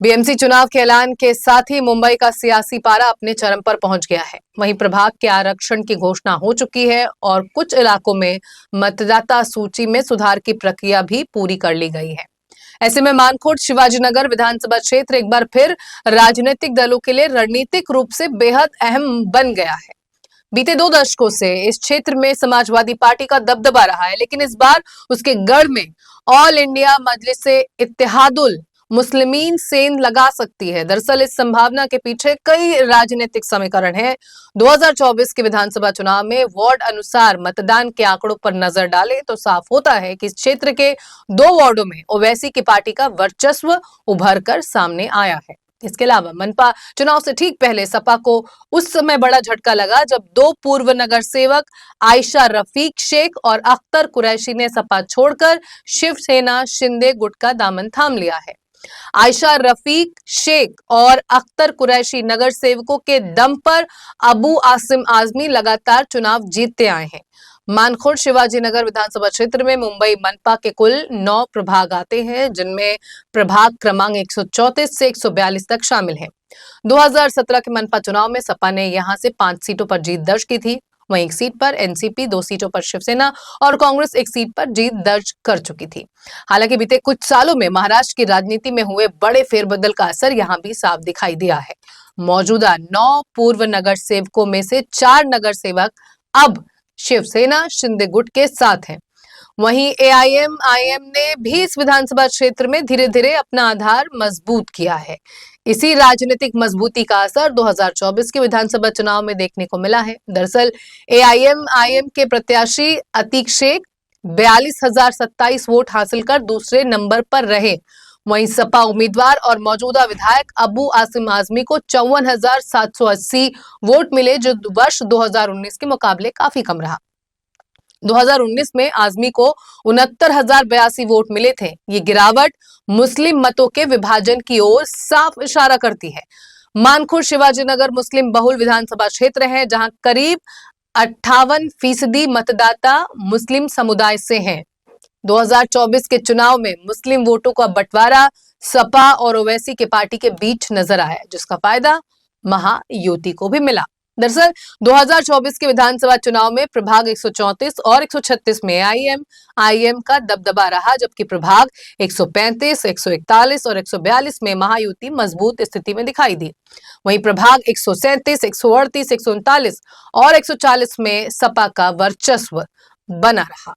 BMC चुनाव के ऐलान के साथ ही मुंबई का सियासी पारा अपने चरम पर पहुंच गया है। वहीं प्रभाग के आरक्षण की घोषणा हो चुकी है और कुछ इलाकों में मतदाता सूची में सुधार की प्रक्रिया भी पूरी कर ली गई है। ऐसे में मानकोट शिवाजीनगर विधानसभा क्षेत्र एक बार फिर राजनीतिक दलों के लिए रणनीतिक रूप से बेहद अहम बन गया है। बीते 2 दशकों से इस क्षेत्र में समाजवादी पार्टी का दबदबा रहा है, लेकिन इस बार उसके गढ़ में ऑल इंडिया मजलिस इत्तेहादुल मुस्लिमीन सेंध लगा सकती है। दरअसल इस संभावना के पीछे कई राजनीतिक समीकरण हैं। 2024 के विधानसभा चुनाव में वार्ड अनुसार मतदान के आंकड़ों पर नजर डालें तो साफ होता है कि इस क्षेत्र के 2 वार्डों में ओवैसी की पार्टी का वर्चस्व उभर कर सामने आया है। इसके अलावा मनपा चुनाव से ठीक पहले सपा को उस समय बड़ा झटका लगा जब 2 पूर्व नगर सेवक आयशा रफीक शेख और अख्तर कुरैशी ने सपा छोड़कर शिवसेना शिंदे गुट का दामन थाम लिया है। आयशा रफीक शेख और अख्तर कुरैशी नगर सेवकों के दम पर अबू आसिम आजमी लगातार चुनाव जीतते आए हैं। मानखुर्द शिवाजीनगर विधानसभा क्षेत्र में मुंबई मनपा के कुल 9 प्रभाग आते हैं, जिनमें प्रभाग क्रमांक 134 से 142 तक शामिल हैं। 2017 के मनपा चुनाव में सपा ने यहां से 5 सीटों पर जीत दर्ज की थी। वहीं 1 सीट पर एनसीपी, 2 सीटों पर शिवसेना और कांग्रेस 1 सीट पर जीत दर्ज कर चुकी थी। हालांकि बीते कुछ सालों में महाराष्ट्र की राजनीति में हुए बड़े फेरबदल का असर यहां भी साफ दिखाई दिया है। मौजूदा 9 पूर्व नगर सेवकों में से 4 नगर सेवक अब शिवसेना शिंदे गुट के साथ हैं। वहीं एआईएमआईएम ने भी इस विधानसभा क्षेत्र में धीरे धीरे अपना आधार मजबूत किया है। इसी राजनीतिक मजबूती का असर 2024 के विधानसभा चुनाव में देखने को मिला है। दरअसल एआईएमआईएम के प्रत्याशी अतीक शेख 42,027 वोट हासिल कर दूसरे नंबर पर रहे। वहीं सपा उम्मीदवार और मौजूदा विधायक अबू आसिम आजमी को 54,780 वोट मिले, जो वर्ष 2019 के मुकाबले काफी कम रहा। 2019 में आजमी को 69,082 वोट मिले थे। ये गिरावट मुस्लिम मतों के विभाजन की ओर साफ इशारा करती है। मानखुर्द शिवाजीनगर मुस्लिम बहुल विधानसभा क्षेत्र है, जहां करीब 58% मतदाता मुस्लिम समुदाय से हैं। 2024 के चुनाव में मुस्लिम वोटों का बंटवारा सपा और ओवैसी के पार्टी के बीच नजर आया, जिसका फायदा महायुति को भी मिला। दरअसल 2024 के विधानसभा चुनाव में प्रभाग 134 और 136 में आईएम का दबदबा रहा, जबकि प्रभाग 135, 141 और 142 में महायुति मजबूत स्थिति में दिखाई दी। वहीं प्रभाग 137, 138, 139 और 140 में सपा का वर्चस्व बना रहा।